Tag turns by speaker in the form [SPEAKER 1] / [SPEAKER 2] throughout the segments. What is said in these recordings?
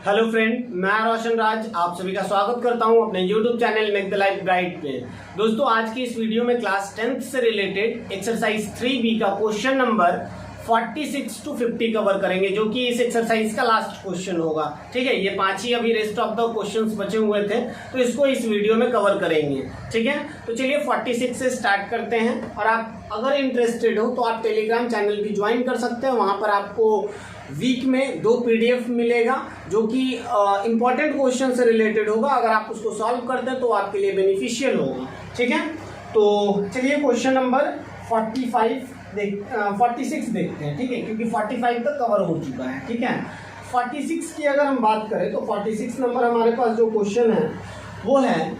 [SPEAKER 1] Hello friend, मैं रोशन राज आप सभी का स्वागत करता हूं अपने YouTube channel make the life bright पे। दोस्तों, आज की इस वीडियो में क्लास 10th से रिलेटेड एक्सरसाइज 3B का क्वेश्चन नंबर 46 to 50 कवर करेंगे, जो कि इस एक्सरसाइज का लास्ट क्वेश्चन होगा। ठीक है, ये 5 ही अभी रेस्ट ऑफ द क्वेश्चंस बचे हुए थे, तो इसको इस वीडियो में कवर करेंगे। ठीक है, तो चलिए 46 से स्टार्ट करते हैं। और आप अगर इंटरेस्टेड हो तो आप टेलीग्राम चैनल भी ज्वाइन कर सकते हैं। वहां पर आपको वीक में 2 PDF मिलेगा, जो कि इंपॉर्टेंट क्वेश्चन से रिलेटेड होगा। अगर आप उसको सॉल्व करते हैं तो आपके लिए बेनिफिशियल होगा। ठीक है, तो चलिए क्वेश्चन नंबर 46 देखते हैं। ठीक है, क्योंकि 45 तक कवर हो चुका है। ठीक है, 46 की अगर हम बात करें तो 46 नंबर हमारे पास जो क्वेश्चन है वो है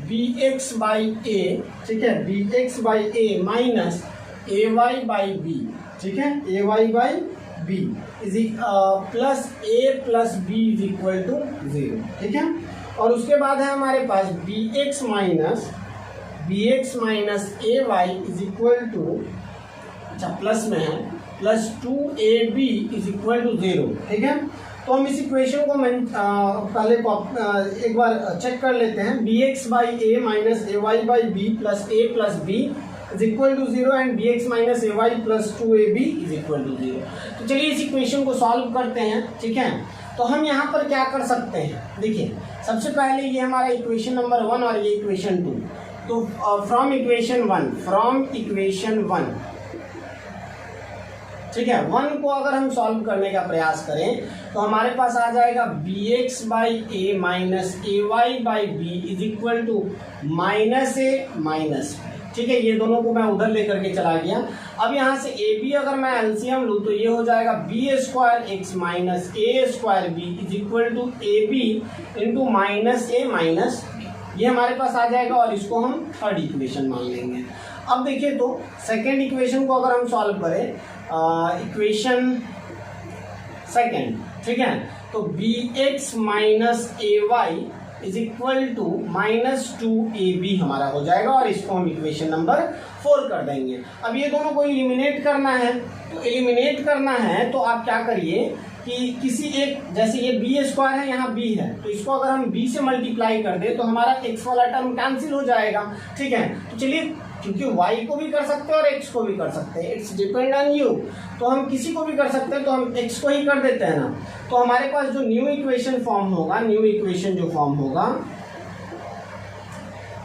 [SPEAKER 1] bx बाई ए। ठीक है, bx by A minus ay by B. ठीक है, ay by B plus A plus B is equal to 0। ठीक है, और उसके बाद है हमारे पास bx minus A Y is equal to, अच्छा प्लस में है, plus 2ab is equal to 0। ठीक है, तो हम इस इक्वेशन को पहले एक बार चेक कर लेते हैं। bx by A minus A Y by B plus A plus B is equal to 0 and bx minus A Y plus 2ab is equal to 0। तो चलिए इस इक्वेशन को सॉल्व करते हैं। ठीक है, तो हम यहाँ पर क्या कर सकते हैं, देखिए सबसे पहले ये हमारा इक्वेशन नंबर 1 और ये इक्वेशन 2। तो फ्रॉम इक्वेशन 1, ठीक है, 1 को अगर हम सॉल्व करने का प्रयास करें तो हमारे पास आ जाएगा bx by A minus A Y by B is equal to minus A minus. ठीक है, ये दोनों को मैं उधर लेकर के चला गया। अब यहाँ से ए बी अगर मैं एलसीएम लूँ तो ये हो जाएगा B square X minus A square B is equal to A B into minus A minus, ये हमारे पास आ जाएगा और इसको हम थर्ड इक्वेशन मान लेंगे। अब देखिए तो सेकेंड इक्वेशन को अगर हम सॉल्व करें, इक्वेशन सेकेंड, ठीक है, तो B X minus A Y is equal to minus 2ab हमारा हो जाएगा और इसको हम इक्वेशन नंबर 4 कर देंगे। अब ये दोनों को एलिमिनेट करना है, तो एलिमिनेट करना है तो आप क्या करिए कि किसी एक, जैसे ये बी स्क्वायर है, यहाँ बी है, तो इसको अगर हम बी से मल्टीप्लाई कर दे तो हमारा एक्स वाला टर्म कैंसिल हो जाएगा। ठीक है, तो चलिए, क्योंकि y को भी कर सकते हैं और x को भी कर सकते हैं, इट्स डिपेंड ऑन यू, तो हम किसी को भी कर सकते हैं, तो हम x को ही कर देते हैं ना। तो हमारे पास जो न्यू इक्वेशन फॉर्म होगा, न्यू इक्वेशन जो फॉर्म होगा,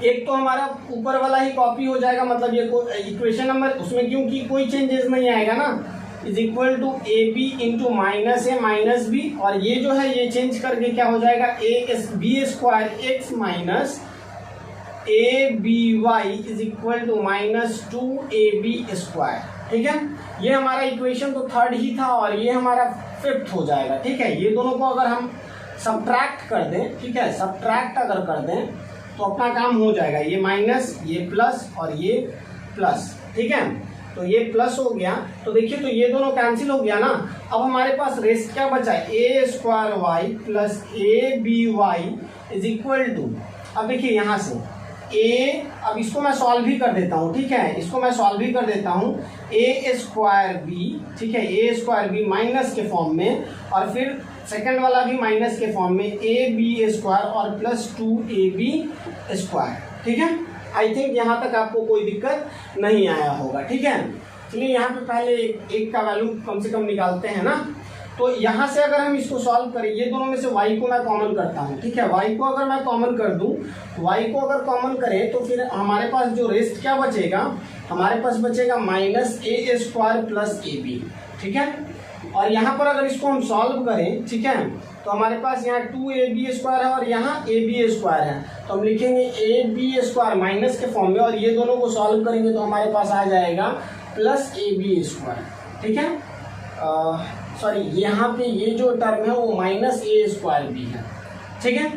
[SPEAKER 1] एक तो हमारा ऊपर वाला ही कॉपी हो जाएगा, मतलब ये इक्वेशन नंबर, उसमें क्योंकि कोई चेंजेस नहीं आएगा ना, is equal to A B into minus A minus B, और ये जो है ये चेंज करके क्या हो जाएगा B square X minus A B Y is equal to minus 2ab square. ठीक है, ये हमारा इक्वेशन तो थर्ड ही था और ये हमारा फिफ्थ हो जाएगा। ठीक है, ये दोनों को अगर हम सब्ट्रैक्ट कर दें, ठीक है, सब्ट्रैक्ट अगर कर दें तो अपना काम हो जाएगा। ये माइनस, ये प्लस और ये प्लस। ठीक है, तो ये प्लस हो गया, तो देखिए तो ये दोनों कैंसिल हो गया ना। अब हमारे पास रेस्ट क्या बचा है, A square Y plus A B Y is equal to, अब देखिए यहाँ से ए, अब इसको मैं सॉल्व भी कर देता हूँ। ठीक है, इसको मैं सॉल्व भी कर देता हूँ, ए स्क्वायर बी, ठीक है, ए स्क्वायर बी माइनस के फॉर्म में, और फिर सेकंड वाला भी माइनस के फॉर्म में, ए बी स्क्वायर और प्लस 2ab स्क्वायर। ठीक है, आई थिंक यहाँ तक आपको कोई दिक्कत नहीं आया होगा। ठीक है, चलिए यहाँ पे पहले एक का वैल्यू कम से कम निकालते हैं ना। तो यहाँ से अगर हम इसको सॉल्व करें, ये दोनों में से y को मैं कॉमन करता हूँ। ठीक है, y को अगर मैं कॉमन कर दूँ, y को अगर कॉमन करें तो फिर हमारे पास जो रेस्ट क्या बचेगा, हमारे पास बचेगा minus A square plus A B. ठीक है, और यहाँ पर अगर इसको हम सॉल्व करें, ठीक है, तो हमारे पास यहाँ 2ab स्क्वायर है और यहाँ ab स्क्वायर है, तो हम लिखेंगे ab स्क्वायर माइनस के फॉर्म में, और ये दोनों को सॉल्व करेंगे तो हमारे पास आ जाएगा प्लस ab स्क्वायर। ठीक है, सॉरी, यहाँ पे ये जो टर्म है वो माइनस ए स्क्वायर बी है। ठीक है,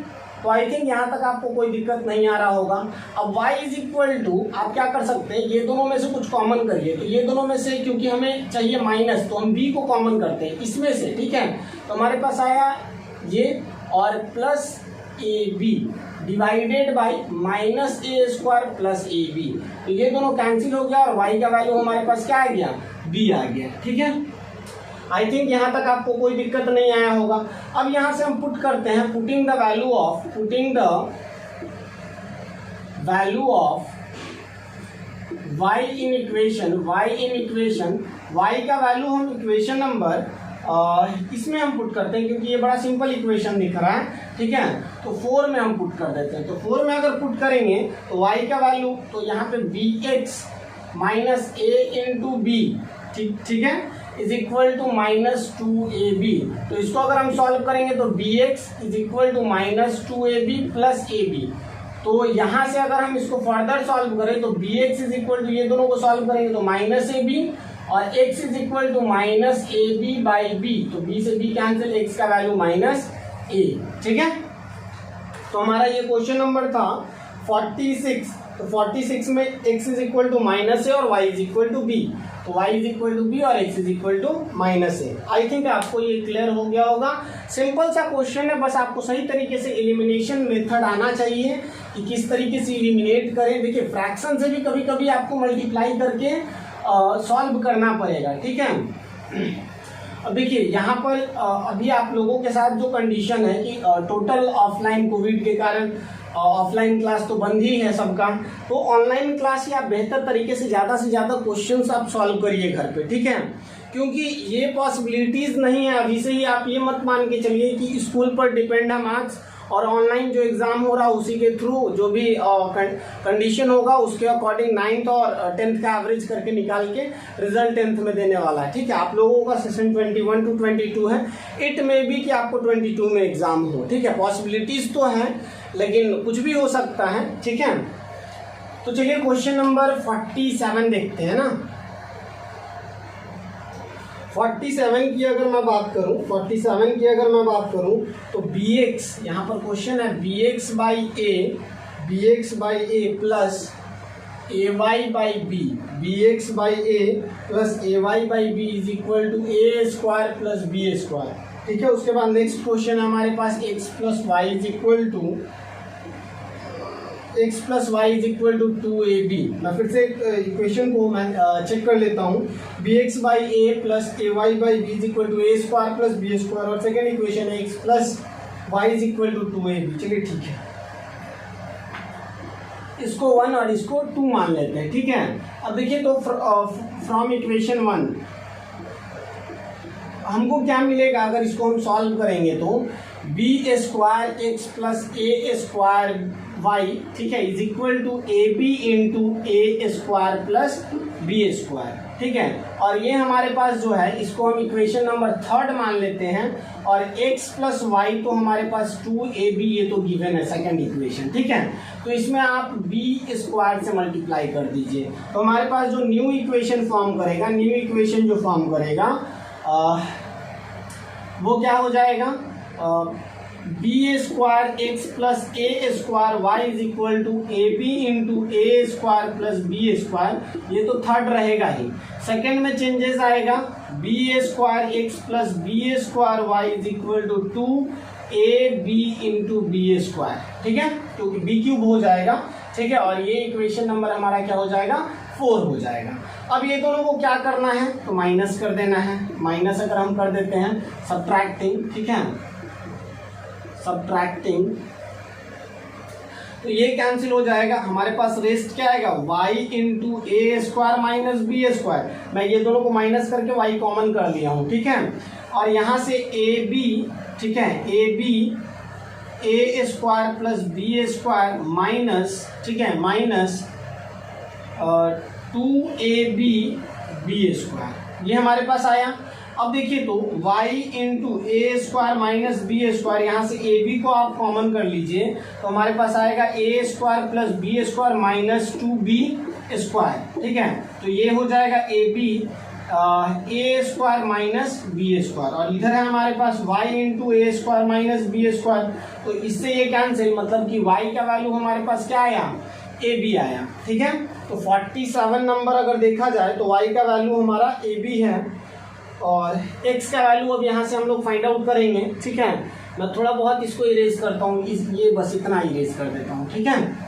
[SPEAKER 1] तो आई थिंक यहाँ तक आपको कोई दिक्कत नहीं आ रहा होगा। अब y इज इक्वल टू, आप क्या कर सकते हैं, ये दोनों में से कुछ कॉमन करिए, तो ये दोनों में से क्योंकि हमें चाहिए माइनस, तो हम b को कॉमन करते हैं इसमें से। ठीक है, तो हमारे पास आया ये और plus A B divided by minus A square plus A B, तो ये दोनों कैंसिल हो गया और y का वैल्यू हमारे पास क्या आ गया, b आ गया। ठीक है, आई थिंक यहाँ तक आपको कोई दिक्कत नहीं आया होगा। अब यहाँ से हम पुट करते हैं, putting the value of y in equation, y का वैल्यू हम इक्वेशन नंबर इसमें हम पुट करते हैं, क्योंकि ये बड़ा सिंपल इक्वेशन दिख रहा है, ठीक है। तो 4 में हम पुट कर देते हैं। तो 4 में अगर पुट करेंगे तो y का वैल्यू, तो यहाँ पे bx minus a into B, ठीक है, इज इक्वल टू -2ab। तो इसको अगर हम सॉल्व करेंगे तो bx is equal to -2ab plus ab। तो यहाँ से अगर हम इसको फर्दर सॉल्व करें तो bx इज इक्वल टू, ये दोनों को सॉल्व करेंगे तो -ab और x is equal to -ab by b। तो b से b कैंसिल, x का वैल्यू -a, ठीक है। तो हमारा ये क्वेश्चन नंबर था 46। तो 46 में x is equal to -a और y is equal to b। तो y is equal to b और x is equal to -a। I think आपको ये क्लियर हो गया होगा। सिंपल सा क्वेश्चन है, बस आपको सही तरीके से एलिमिनेशन मेथड आना चाहिए कि किस तरीके से एलिमिनेट करें। देखिए फ्रैक्शन से भी कभी कभी आपको मल्टीप्लाई करके सॉल्व करना पड़ेगा, ठीक है। अब देखिए यहाँ पर अभी आप लोगों के साथ जो कंडीशन है कि टोटल ऑफलाइन कोविड के कारण ऑफलाइन क्लास तो बंद ही है सबका, तो ऑनलाइन क्लास ही आप बेहतर तरीके से ज़्यादा क्वेश्चंस आप सॉल्व करिए घर पे, ठीक है। क्योंकि ये पॉसिबिलिटीज नहीं है अभी से ही, आप ये मत मान के चलिए कि स्कूल पर डिपेंड है मार्क्स, और ऑनलाइन जो एग्जाम हो रहा है उसी के थ्रू जो भी कंडीशन होगा उसके अकॉर्डिंग 9th और 10th का एवरेज करके निकाल के रिजल्ट 10th में देने वाला है, ठीक है। आप लोगों का सेशन 21 to 22 है, इट में भी कि आपको 22 में एग्जाम हो, ठीक है। पॉसिबिलिटीज तो हैं लेकिन कुछ भी हो सकता है, ठीक है। तो चलिए क्वेश्चन नंबर 47 देखते हैं ना। 47 की अगर मैं बात करूं तो bx, यहाँ पर क्वेश्चन है bx by a plus ay by b, bx by a plus ay by b is equal to a square plus b square, ठीक है। उसके बाद नेक्स्ट क्वेश्चन है हमारे पास x plus Y is equal to 2ab। मैं फिर से इक्वेशन को मैं चेक कर लेता हूँ। bx by a plus ay by b is equal to a square plus b square, और सेकेंड इक्वेशन है x plus Y is equal to 2ab। चलिए ठीक है, इसको 1 और इसको 2 मान लेते हैं, ठीक है। अब देखिए तो फ्रॉम इक्वेशन 1 हमको क्या मिलेगा अगर इसको हम सॉल्व करेंगे तो b square x plus a square y, ठीक है, is equal to ab into a square plus b square, ठीक है। और ये हमारे पास जो है इसको हम इक्वेशन नंबर 3 मान लेते हैं, और x प्लस वाई तो हमारे पास 2ab, ये तो गिवन है सेकंड इक्वेशन, ठीक है। तो इसमें आप b स्क्वायर से मल्टीप्लाई कर दीजिए, तो हमारे पास जो न्यू इक्वेशन फॉर्म करेगा, वो क्या हो जाएगा, B square x plus A square Y is equal to A B into A square plus B square, ये तो थर्ड रहेगा ही। सेकेंड में चेंजेस आएगा, b square x plus B square Y is equal to 2ab into B square, ठीक है, क्योंकि B cube हो जाएगा, ठीक है। और ये इक्वेशन नंबर हमारा क्या हो जाएगा, 4 हो जाएगा। अब ये दोनों को क्या करना है तो माइनस कर देना है। माइनस अगर हम कर देते हैं सब्ट्रैक्टिंग, ठीक है, सब्ट्रैक्टिंग, तो ये कैंसिल हो जाएगा। हमारे पास रेस्ट क्या आएगा, y इंटू ए स्क्वायर माइनस बी स्क्वायर। मैं ये दोनों को माइनस करके y कॉमन कर लिया हूँ, ठीक है। और यहाँ से ए बी, ठीक है, a B A square plus B square minus, ठीक है, माइनस 2ab बी स्क्वायर, ये हमारे पास आया। अब देखिए तो y इंटू ए स्क्वायर माइनस बी स्क्वायर, यहाँ से ए बी को आप कॉमन कर लीजिए तो हमारे पास आएगा A square plus B square minus 2b square, ठीक है। तो ये हो जाएगा A B A square minus B square, और इधर है हमारे पास y इंटू ए स्क्वायर माइनस बी स्क्वायर, तो इससे ये कैंसिल, मतलब कि y का वैल्यू हमारे पास क्या आया, ए बी आया, ठीक है। तो 47 नंबर अगर देखा जाए तो y का वैल्यू हमारा ए बी है, और x का वैल्यू अब यहाँ से हम लोग फाइंड आउट करेंगे, ठीक है। मैं थोड़ा बहुत इसको इरेज करता हूँ, ये बस इतना इरेज कर देता हूँ, ठीक है,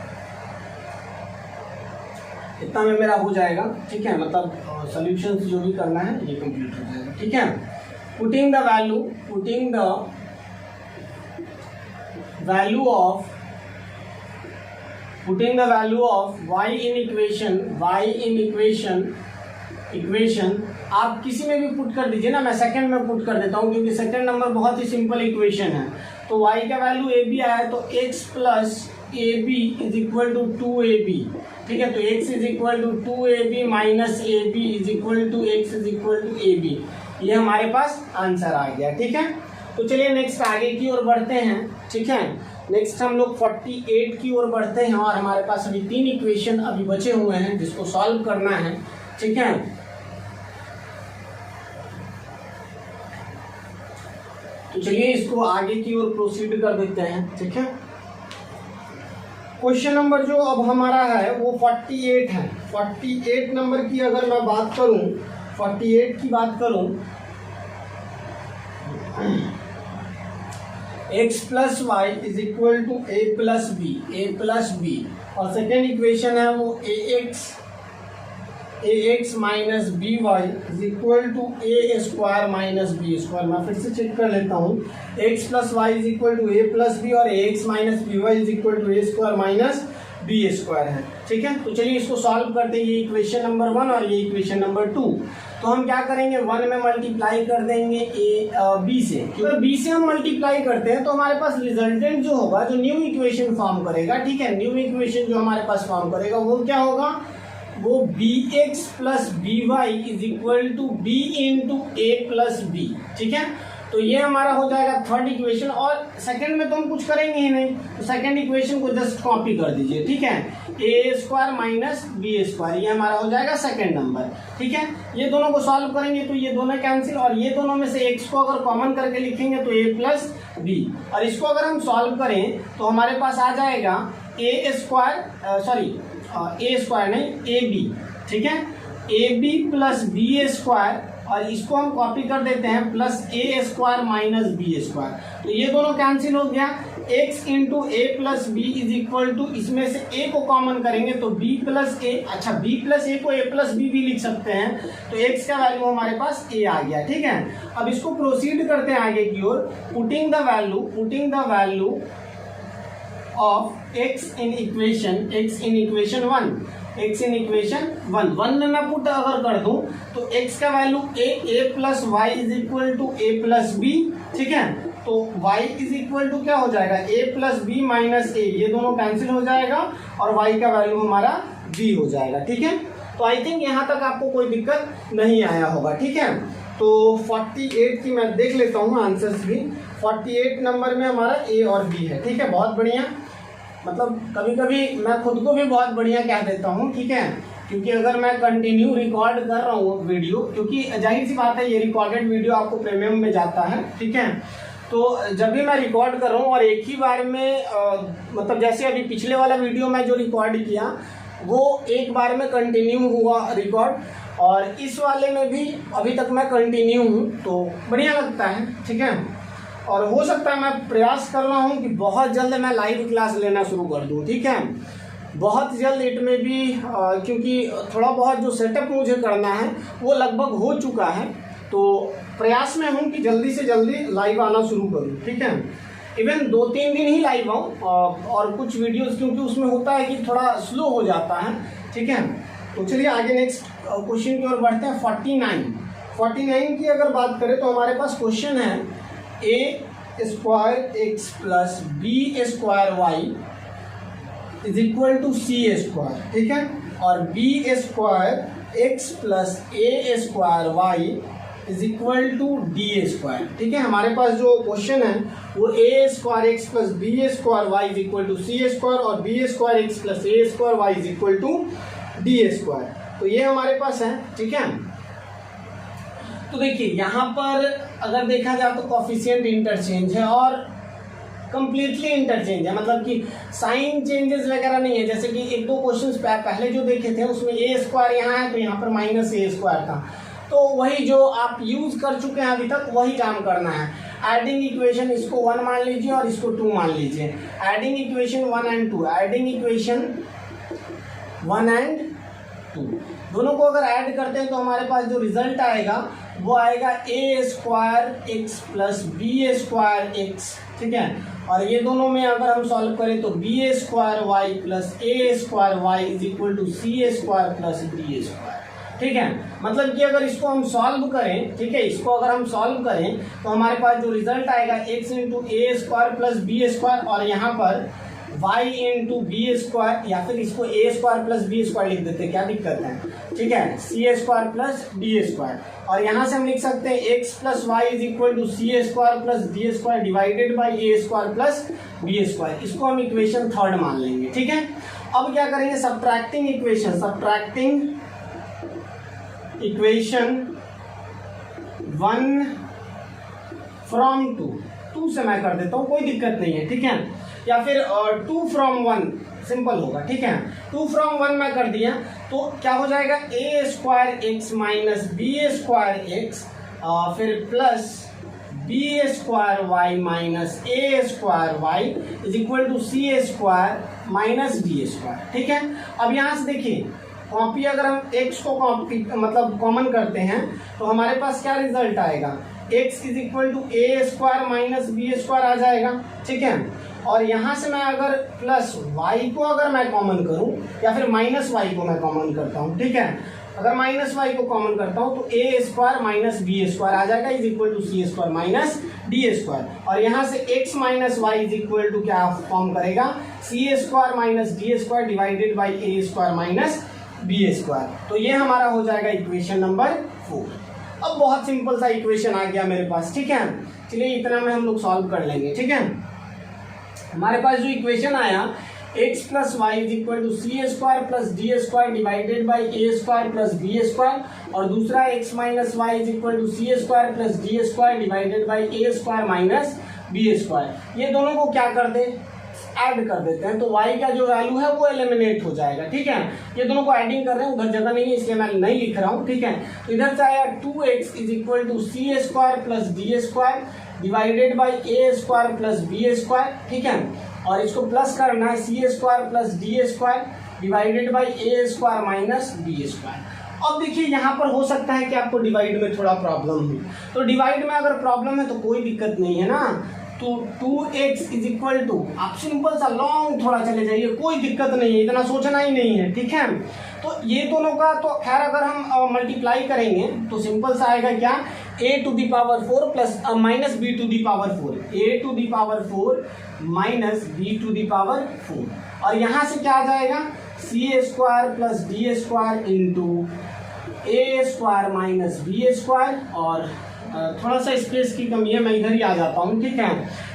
[SPEAKER 1] इतना में मेरा हो जाएगा, ठीक है। मतलब सॉल्यूशंस जो भी करना है ये कंप्लीट हो जाएगा, ठीक है। putting the value of y in equation आप किसी में भी पुट कर दीजिए ना, मैं सेकंड में पुट कर देता हूँ क्योंकि सेकंड नंबर बहुत ही सिंपल इक्वेशन है। तो y का वैल्यू ए बी आया है तो x plus A b is equal to 2ab, ठीक है। तो x is equal to 2ab minus A b is equal to x is equal to A b, ये हमारे पास आंसर आ गया, ठीक है। तो चलिए नेक्स्ट आगे की ओर बढ़ते हैं, ठीक है। नेक्स्ट हम लोग 48 की ओर बढ़ते हैं और हमारे पास अभी 3 इक्वेशन अभी बचे हुए हैं जिसको सॉल्व करना है, ठीक है। तो चलिए इसको आगे की ओर प्रोसीड कर देते हैं, ठीक है। क्वेश्चन नंबर जो अब हमारा है वो 48 है। 48 नंबर की अगर मैं बात करूं, 48 की बात करूं, x plus Y is equal to a plus B, और सेकेंड इक्वेशन है वो ax minus b Y is equal to A square minus B square. मैं फिर से चेक कर लेता हूँ, x plus Y is equal to a plus B और ax minus b Y is equal to A square minus B square है, ठीक है। तो चलिए इसको सॉल्व करते हैं। ये इक्वेशन नंबर 1 और ये इक्वेशन नंबर 2। तो हम क्या करेंगे, 1 में मल्टीप्लाई कर देंगे बी से, क्योंकि बी से हम मल्टीप्लाई करते हैं तो हमारे पास रिजल्टेंट जो होगा, जो न्यू इक्वेशन फॉर्म करेगा, ठीक है, न्यू इक्वेशन जो हमारे पास फॉर्म करेगा वो क्या होगा, वो b x plus b Y is equal to b into a plus b, ठीक है। तो ये हमारा हो जाएगा थर्ड इक्वेशन, और सेकंड में तो हम कुछ करेंगे ही नहीं, तो सेकंड इक्वेशन को जस्ट कॉपी कर दीजिए, ठीक है। A square minus B square, ये हमारा हो जाएगा सेकंड नंबर, ठीक है। ये दोनों को सॉल्व करेंगे तो ये दोनों कैंसिल, और ये दोनों में से एक्स को अगर कॉमन करके लिखेंगे तो ए प्लस बी, और इसको अगर हम सॉल्व करें तो हमारे पास आ जाएगा ए स्क्वायर नहीं, ए बी, ठीक है, a b plus B square, और इसको हम कॉपी कर देते हैं प्लस ए स्क्वायर माइनस बी स्क्वायर। तो ये दोनों कैंसिल हो गया, x into a plus B is equal to, इसमें से a को कॉमन करेंगे तो b प्लस ए, अच्छा b प्लस ए को a प्लस बी भी लिख सकते हैं, तो x का वैल्यू हमारे पास a आ गया, ठीक है। अब इसको प्रोसीड करते हैं आगे की ओर, putting the value of x in equation 1 में मैं पुट अगर कर दूं तो x का value a plus Y is equal to a plus b, ठीक है। तो y इज इक्वल टू क्या हो जाएगा, a प्लस बी माइनस ए, ये दोनों कैंसिल हो जाएगा और y का वैल्यू हमारा b हो जाएगा, ठीक है। तो आई थिंक यहाँ तक आपको कोई दिक्कत नहीं आया होगा, ठीक है। तो 48 की मैं देख लेता हूँ आंसर्स भी। 48 नंबर में हमारा a और b है, ठीक है, बहुत बढ़िया। मतलब कभी कभी मैं खुद को भी बहुत बढ़िया कह देता हूँ, ठीक है, क्योंकि अगर मैं कंटिन्यू रिकॉर्ड कर रहा हूँ वीडियो, क्योंकि जाहिर सी बात है ये रिकॉर्डेड वीडियो आपको प्रीमियम में जाता है, ठीक है। तो जब भी मैं रिकॉर्ड कर रहा हूँ और एक ही बार में मतलब जैसे अभी पिछले वाला वीडियो में जो रिकॉर्ड किया वो एक बार में कंटिन्यू हुआ रिकॉर्ड, और इस वाले में भी अभी तक मैं कंटिन्यू हूँ, तो बढ़िया लगता है, ठीक है। और हो सकता है, मैं प्रयास कर रहा हूँ कि बहुत जल्द मैं लाइव क्लास लेना शुरू कर दूँ, ठीक है, बहुत जल्द। इट में भी क्योंकि थोड़ा बहुत जो सेटअप मुझे करना है वो लगभग हो चुका है, तो प्रयास में हूँ कि जल्दी से जल्दी लाइव आना शुरू करूँ, ठीक है। इवन 2-3 दिन ही लाइव आऊँ, और कुछ वीडियोस क्योंकि उसमें होता है कि थोड़ा स्लो हो जाता है, ठीक है। तो चलिए आगे नेक्स्ट क्वेश्चन की ओर बढ़ते हैं। 49 की अगर बात करें तो हमारे पास क्वेश्चन है A square x plus B square Y is equal to C square, ठीक है, और B square x plus A square Y is equal to D square, ठीक है। हमारे पास जो क्वेश्चन है वो A square x plus B square Y is equal to C square और B square x plus A square Y is equal to D square, तो ये हमारे पास है, ठीक है। तो देखिए यहाँ पर अगर देखा जाए तो कॉफिशिएंट इंटरचेंज है और कंप्लीटली इंटरचेंज है, मतलब कि साइन चेंजेस वगैरह नहीं है। जैसे कि 1-2 क्वेश्चंस पहले जो देखे थे उसमें ए स्क्वायर यहाँ है तो यहाँ पर माइनस ए स्क्वायर था, तो वही जो आप यूज कर चुके हैं अभी तक वही काम करना है। एडिंग इक्वेशन, इसको 1 मान लीजिए और इसको 2 मान लीजिए। Adding equation 1 and 2, adding equation 1 and 2 दोनों को अगर ऐड करते हैं तो हमारे पास जो रिजल्ट आएगा वो आएगा A square x plus B square X, ठीक है। और ये दोनों में अगर हम सॉल्व करें तो b square Y plus A square Y is equal to C square plus D square, ठीक है। मतलब कि अगर इसको हम सॉल्व करें, ठीक है, इसको अगर हम सॉल्व करें तो हमारे पास जो रिजल्ट आएगा एक्स इंटू ए स्क्वायर प्लस बी स्क्वायर और यहाँ पर y इंटू बी स्क्वायर, या फिर इसको a square plus B square लिख देते हैं, क्या दिक्कत है, ठीक है, सी स्क्वायर प्लस डी स्क्वायर। और यहाँ से हम लिख सकते हैं x plus Y is equal to C square plus D square divided by A square plus B square. इसको हम इक्वेशन थर्ड मान लेंगे, ठीक है। अब क्या करेंगे, subtracting equation, subtracting equation 1 from 2 से मैं कर देता हूँ, कोई दिक्कत नहीं है, ठीक है। या फिर 2 फ्रॉम 1 सिंपल होगा, ठीक है। 2 फ्रॉम 1 में कर दिया तो क्या हो जाएगा, A square X minus B square X फिर plus B square Y minus A square Y is equal to C square minus D square, ठीक है। अब यहाँ से देखिए कॉपी, अगर हम x को कॉपी मतलब कॉमन करते हैं तो हमारे पास क्या रिजल्ट आएगा, x is equal to A square minus B square आ जाएगा, ठीक है। और यहाँ से मैं अगर प्लस y को अगर मैं कॉमन करूँ या फिर माइनस y को मैं कॉमन करता हूँ, ठीक है, अगर माइनस y को कॉमन करता हूँ तो A square minus B square आ जाएगा is equal to C square minus D square. और यहाँ से x minus Y is equal to क्या फॉर्म करेगा, C square minus D square divided by A square minus B square. तो ये हमारा हो जाएगा इक्वेशन नंबर 4। अब बहुत सिंपल सा इक्वेशन आ गया मेरे पास, ठीक है। चलिए इतना में हम लोग सॉल्व कर लेंगे, ठीक है। हमारे पास जो इक्वेशन आया x plus Y is equal to C square plus D square divided by A square plus B square, और दूसरा x minus Y is equal to C square plus D square divided by A square minus B square. ये दोनों को क्या कर दे, add कर देते हैं, तो y का जो वैल्यू है वो एलिमिनेट हो जाएगा, ठीक है। ये दोनों को एडिंग कर रहे हैं, उधर जगह नहीं है इसलिए मैं नहीं लिख रहा हूँ, ठीक है। तो इधर से आया 2x is equal to C square plus D square divided by A square plus B square, ठीक है। और इसको प्लस करना है सी square plus D square divided by A square minus B square. अब देखिए यहाँ पर हो सकता है कि आपको डिवाइड में थोड़ा प्रॉब्लम हो, तो डिवाइड में अगर प्रॉब्लम है तो कोई दिक्कत नहीं है ना। तो 2x इज इक्वल टू, आप सिंपल सा लॉन्ग थोड़ा चले जाइए, कोई दिक्कत नहीं है, इतना सोचना ही नहीं है, ठीक है। तो ये दोनों का तो खैर अगर हम मल्टीप्लाई करेंगे तो सिंपल सा आएगा क्या, a to the power 4 plus minus B to the power 4, a to the power 4 minus B to the power 4। और यहाँ से क्या आ जाएगा, C square plus D square into ए स्क्वायर माइनस बी स्क्वायर। और थोड़ा सा स्पेस की कमी है, मैं इधर ही आ जाता हूँ, ठीक है,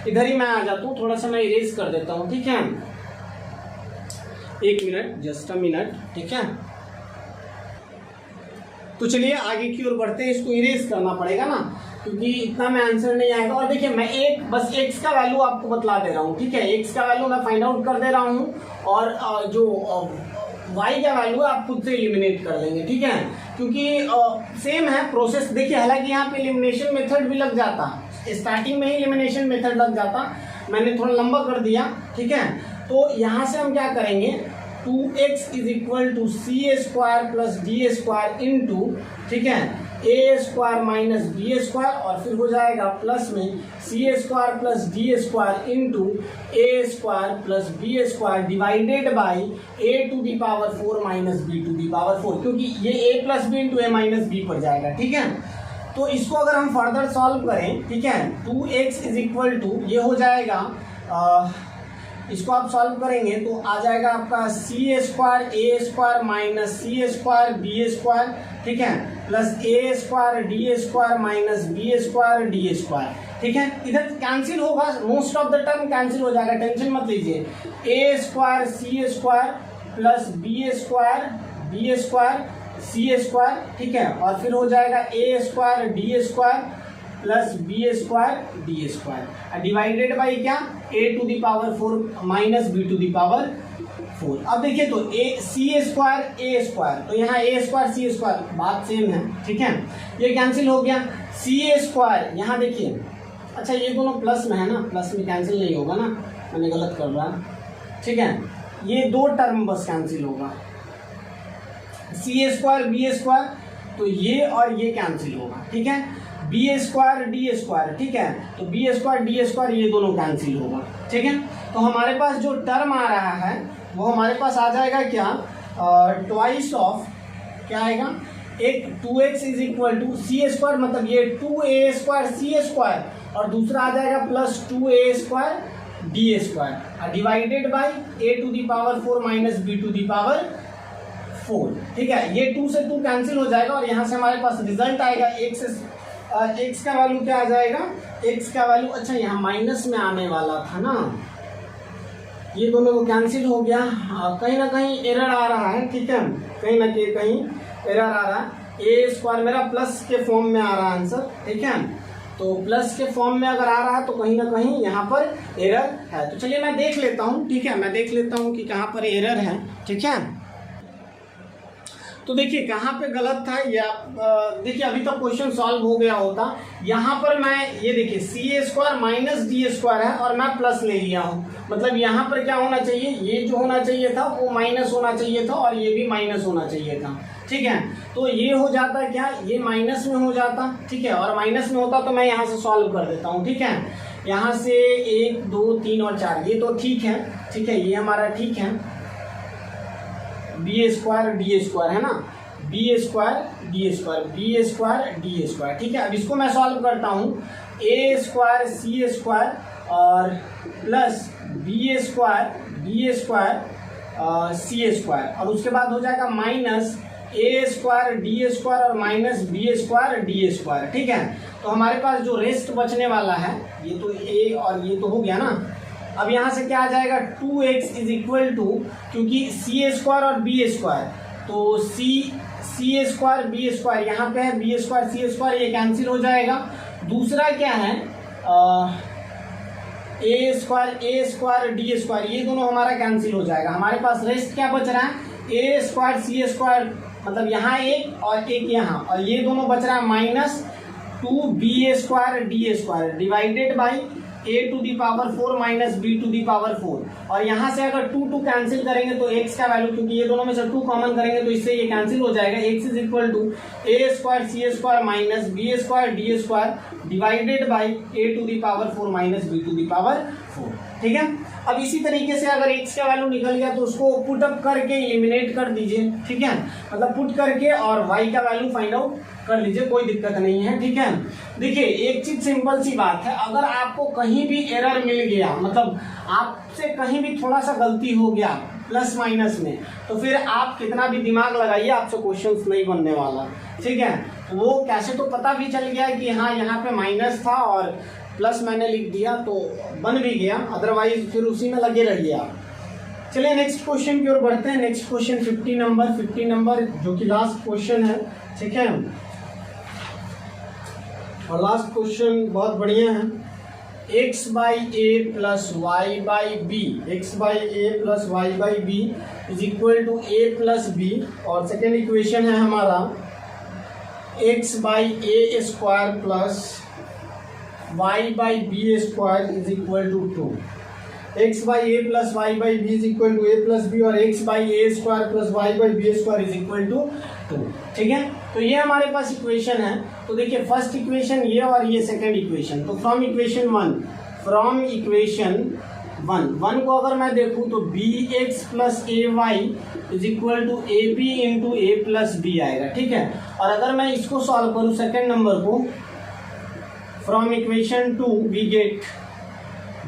[SPEAKER 1] इधर ही मैं आ जाता हूँ, थोड़ा सा मैं इरेज कर देता हूँ, ठीक है, 1 मिनट, जस्ट अ मिनट, ठीक है। तो चलिए आगे की ओर बढ़ते हैं, इसको इरेज करना पड़ेगा ना क्योंकि इतना में आंसर नहीं आएगा। और देखिए मैं एक बस x का वैल्यू आपको बतला दे रहा हूँ, ठीक है, x का वैल्यू मैं फाइंड आउट कर दे रहा हूँ और जो y का वैल्यू है आप खुद से एलिमिनेट कर लेंगे, ठीक है, क्योंकि सेम है प्रोसेस। देखिए हालांकि यहाँ पे एलिमिनेशन मेथड भी लग जाता, स्टार्टिंग में ही एलिमिनेशन मेथड लग जाता, मैंने थोड़ा लंबा कर दिया, ठीक है। तो यहाँ से हम क्या करेंगे, 2x is equal to C square plus D square into, ठीक है, A square minus B square, और फिर हो जाएगा प्लस में C square plus D square into A square plus B square divided by A to the power 4 minus B to the power 4, क्योंकि ये A plus B into A minus B पर जाएगा, ठीक है। तो इसको अगर हम फर्दर सॉल्व करें, ठीक है, 2x इज इक्वल टू ये हो जाएगा, इसको आप सॉल्व करेंगे तो आ जाएगा आपका C square A square minus C square B square, ठीक है, प्लस ए square D square minus B square D square, ठीक है। इधर कैंसिल होगा, most of the term cancel हो जाएगा, टेंशन मत लीजिए। A square C square plus B square B square C square, ठीक है, और फिर हो जाएगा A square D square plus B square D square divided by क्या, ए to the power 4 minus B to the power 4। अब देखिए तो ए सी स्क्वायर ए स्क्वायर, तो यहाँ ए स्क्वायर सी स्क्वायर बात सेम है, ठीक है, ये कैंसिल हो गया। सी स्क्वायर यहाँ देखिए, अच्छा ये दोनों प्लस में है ना, प्लस में कैंसिल नहीं होगा ना, मैंने गलत कर रहा, ठीक है, ये 2 टर्म बस कैंसिल होगा। सी स्क्वायर बी स्क्वायर तो ये और ये कैंसिल होगा, ठीक है। बी स्क्वायर डी स्क्वायर, ठीक है, तो बी स्क्वायर डी स्क्वायर ये दोनों कैंसिल होगा, ठीक है। तो हमारे पास जो टर्म आ रहा है वो हमारे पास आ जाएगा क्या, ट्वाइस ऑफ क्या आएगा, एक 2x is equal to C square, मतलब ये 2a स्क्वायर सी स्क्वायर, और दूसरा आ जाएगा plus 2a square D square divided by a to the power 4 minus b to the power 4, ठीक है। ये 2 से 2 कैंसिल हो जाएगा और यहाँ से हमारे पास रिजल्ट आएगा x का वैल्यू क्या आ जाएगा, x का वैल्यू, अच्छा यहाँ माइनस में आने वाला था ना, ये दोनों को कैंसिल हो गया। कहीं ना कहीं एरर आ रहा है, ठीक है, कहीं ना कहीं एरर आ रहा है। ए स्क्वायर मेरा प्लस के फॉर्म में आ रहा है आंसर, ठीक है, तो प्लस के फॉर्म में अगर आ रहा है तो कहीं ना कहीं यहाँ पर एरर है। तो चलिए मैं देख लेता हूँ, ठीक है, मैं देख लेता हूँ कि कहाँ पर एरर है, ठीक है। तो देखिए कहाँ पे गलत था, या देखिए अभी तक क्वेश्चन सॉल्व हो गया होता। यहाँ पर मैं ये देखिए सी स्क्वायर माइनस डी स्क्वायर है और मैं प्लस ले लिया हूँ, मतलब यहाँ पर क्या होना चाहिए, ये जो होना चाहिए था वो माइनस होना चाहिए था और ये भी माइनस होना चाहिए था, ठीक है। तो ये हो जाता है क्या, ये माइनस में हो जाता, ठीक है, और माइनस में होता तो मैं यहाँ से सॉल्व कर देता हूँ, ठीक है। यहाँ से 1 2 3 और 4 ये तो ठीक है, ठीक है, ये हमारा ठीक है। बी स्क्वायर डी स्क्वायर है ना, b square D square, B square D square, ठीक है। अब इसको मैं सॉल्व करता हूँ, ए स्क्वायर सी स्क्वायर और प्लस बी स्क्वायर सी स्क्वायर, और उसके बाद हो जाएगा माइनस ए स्क्वायर डी स्क्वायर और minus B square D square, ठीक है। तो हमारे पास जो रेस्ट बचने वाला है, ये तो ए और ये तो हो गया ना। अब यहाँ से क्या आ जाएगा, 2x इज इक्वल टू, क्योंकि सी स्क्वायर और बी स्क्वायर, तो सी स्क्वायर बी स्क्वायर यहाँ पे है, बी स्क्वायर सी स्क्वायर ये कैंसिल हो जाएगा। दूसरा क्या है, ए स्क्वायर डी स्क्वायर ये दोनों हमारा कैंसिल हो जाएगा। हमारे पास रेस्ट क्या बच रहा है, ए स्क्वायर सी स्क्वायर, मतलब यहाँ एक और एक यहाँ, और ये दोनों बच रहा है minus 2b square D square divided by a to the power 4 minus b to the power 4, और यहाँ से अगर 2 कैंसिल करेंगे तो x का वैल्यू, क्योंकि ये दोनों में से 2 कॉमन करेंगे तो इससे ये कैंसिल हो जाएगा। x is equal to A square C square minus B square D square divided by a to the power 4 minus b to the power 4, ठीक है। अब इसी तरीके से अगर x का वैल्यू निकल गया तो उसको पुट अप करके एलिमिनेट कर दीजिए, ठीक है, मतलब पुट करके और y का वैल्यू फाइंड आउट कर लीजिए, कोई दिक्कत नहीं है, ठीक है। देखिए एक चीज सिंपल सी बात है, अगर आपको कहीं भी एरर मिल गया, मतलब आपसे कहीं भी थोड़ा सा गलती हो गया प्लस माइनस में, तो फिर आप कितना भी दिमाग लगाइए आपसे क्वेश्चंस नहीं बनने वाला, ठीक है। वो कैसे, तो पता भी चल गया कि हाँ यहाँ पे माइनस था और प्लस मैंने लिख दिया तो बन भी गया, अदरवाइज फिर उसी में लगे रहिए आप। चलिए नेक्स्ट क्वेश्चन की ओर बढ़ते हैं। नेक्स्ट क्वेश्चन 50 नंबर जो कि लास्ट क्वेश्चन है, ठीक है, और लास्ट क्वेश्चन बहुत बढ़िया है। x by a plus y by b, x by a plus y by B is equal to a plus B, और सेकेंड इक्वेशन है हमारा x by A square plus y by b square is equal to 2। x by a plus y by B is equal to a plus B, और x by A square plus y by b square is equal to 2, ठीक है। तो ये हमारे पास equation है। तो देखिए first equation ये और ये सेकंड इक्वेशन, तो फ्रॉम इक्वेशन वन को अगर मैं देखूँ तो B x plus a Y is equal to A B into a plus b आएगा, ठीक है। और अगर मैं इसको सॉल्व करूँ सेकेंड नंबर को, from equation 2 we get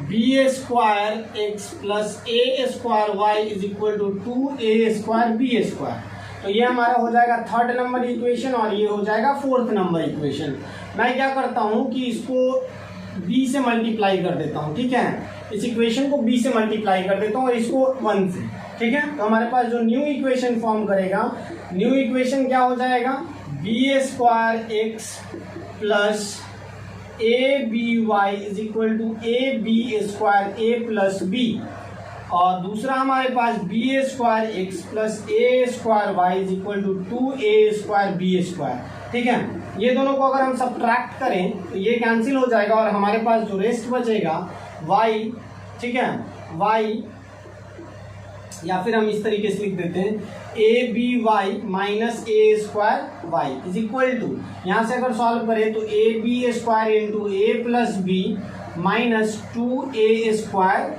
[SPEAKER 1] b square x plus A square Y is equal to 2a square B square. तो ये हमारा हो जाएगा थर्ड नंबर इक्वेशन और ये हो जाएगा फोर्थ नंबर इक्वेशन। मैं क्या करता हूँ कि इसको b से मल्टीप्लाई कर देता हूँ, ठीक है, इस इक्वेशन को b से मल्टीप्लाई कर देता हूँ और इसको 1 से, ठीक है। तो हमारे पास जो न्यू इक्वेशन फॉर्म करेगा, न्यू इक्वेशन क्या हो जाएगा, B square x plus A B Y is equal to A B square A plus B, और दूसरा हमारे पास B square x plus A square Y is equal to 2a square B square, ठीक है। ये दोनों को अगर हम सब्ट्रैक्ट करें तो ये कैंसिल हो जाएगा और हमारे पास जो रेस्ट बचेगा y, ठीक है, y या फिर हम इस तरीके से लिख देते हैं a B y minus A square Y is equal to, यहाँ से अगर सॉल्व करें तो a B square into a plus b minus 2a square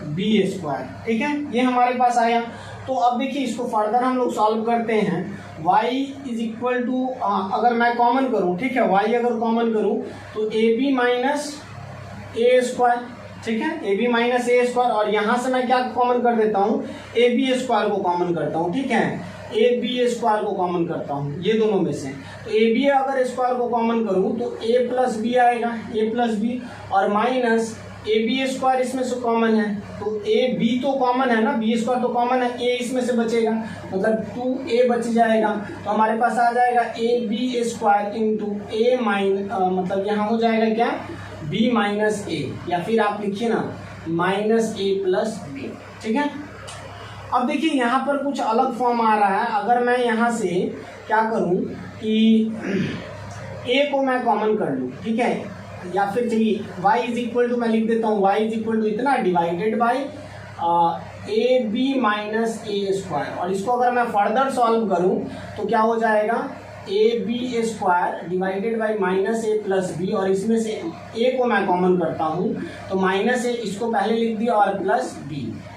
[SPEAKER 1] B square. ठीक है, ये हमारे पास आया। तो अब देखिए इसको फर्दर हम लोग सॉल्व करते हैं। y इज इक्वल टू, अगर मैं कॉमन करूँ, ठीक है, y अगर कॉमन करूँ तो a b minus A square, ठीक है, a b minus A square, और यहाँ से मैं क्या कॉमन कर देता हूँ, ए बी स्क्वायर को कॉमन करता हूँ। ठीक है, ए बी स्क्वायर को कॉमन करता हूँ ये दोनों में से। तो ए बी अगर स्क्वायर को कॉमन करूँ तो ए प्लस बी आएगा, ए प्लस बी, और माइनस ए बी स्क्वायर इसमें से कॉमन है, तो ए बी तो कॉमन है ना, बी स्क्वायर तो कॉमन है, ए इसमें से बचेगा, मतलब 2a बच जाएगा। तो हमारे पास आ जाएगा ए बी स्क्वायर इंटू ए मतलब यहाँ हो जाएगा क्या, b माइनस ए, या फिर आप लिखिए ना माइनस ए प्लस बी। ठीक है, अब देखिए यहाँ पर कुछ अलग फॉर्म आ रहा है। अगर मैं यहाँ से क्या करूँ कि a को मैं कॉमन कर लूँ, ठीक है, या फिर चलिए y इज इक्वल टू मैं लिख देता हूँ, y इज इक्वल टू इतना divided by a b minus A square, और इसको अगर मैं फर्दर सॉल्व करूँ तो क्या हो जाएगा, A B square divided by minus a plus B, और इसमें से a को मैं कॉमन करता हूँ तो माइनस ए इसको पहले लिख दिया और प्लस b।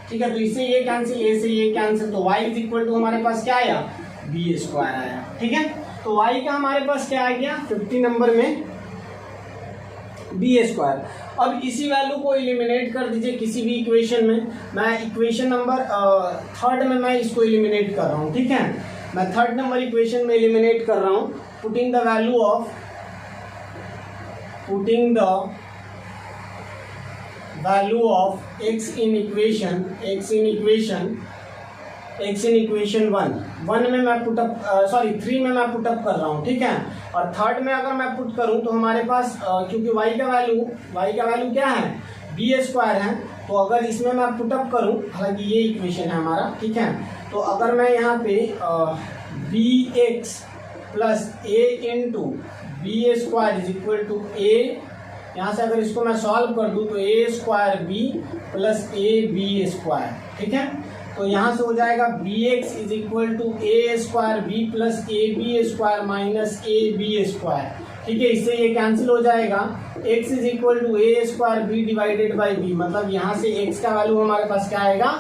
[SPEAKER 1] ठीक है, तो इससे ये कैंसिल, ए से ये कैंसिल, तो y इज इक्वल टू हमारे पास क्या आया, बी स्क्वायर आया। ठीक है, तो y का हमारे पास क्या आ गया 50 नंबर में बी स्क्वायर। अब इसी वैल्यू को एलिमिनेट कर दीजिए किसी भी इक्वेशन में। मैं इक्वेशन नंबर 3 में मैं इसको एलिमिनेट कर रहा हूँ। ठीक है, मैं 3 नंबर इक्वेशन में एलिमिनेट कर रहा हूँ, putting the value of x in equation 1 में मैं पुटअप 3 में मैं पुटअप कर रहा हूँ। ठीक है, और 3rd में अगर मैं पुट करूँ तो हमारे पास क्योंकि y का वैल्यू क्या है, बी स्क्वायर है, तो अगर इसमें मैं पुटअप करूँ, हालांकि ये इक्वेशन है हमारा, ठीक है, तो अगर मैं यहाँ पे B x plus A into B square is equal to A, यहाँ से अगर इसको मैं सॉल्व कर दूँ तो A square B plus A B square. ठीक है, तो यहाँ से हो जाएगा B X is equal to A square B plus A B square minus A B square. ठीक है, इससे ये कैंसिल हो जाएगा, x is equal to A square B divided by B, मतलब यहाँ से x का वैल्यू हमारे पास क्या आएगा,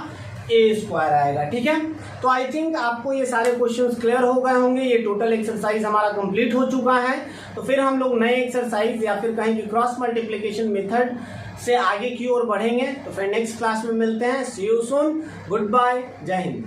[SPEAKER 1] ए स्क्वायर आएगा। ठीक है, तो आई थिंक आपको ये सारे क्वेश्चंस क्लियर हो गए होंगे। ये टोटल एक्सरसाइज हमारा कंप्लीट हो चुका है। तो फिर हम लोग नए एक्सरसाइज या फिर कहें कि क्रॉस मल्टीप्लिकेशन मेथड से आगे की ओर बढ़ेंगे। तो फिर नेक्स्ट क्लास में मिलते हैं। सी यू सून, गुड बाय, जय हिंद।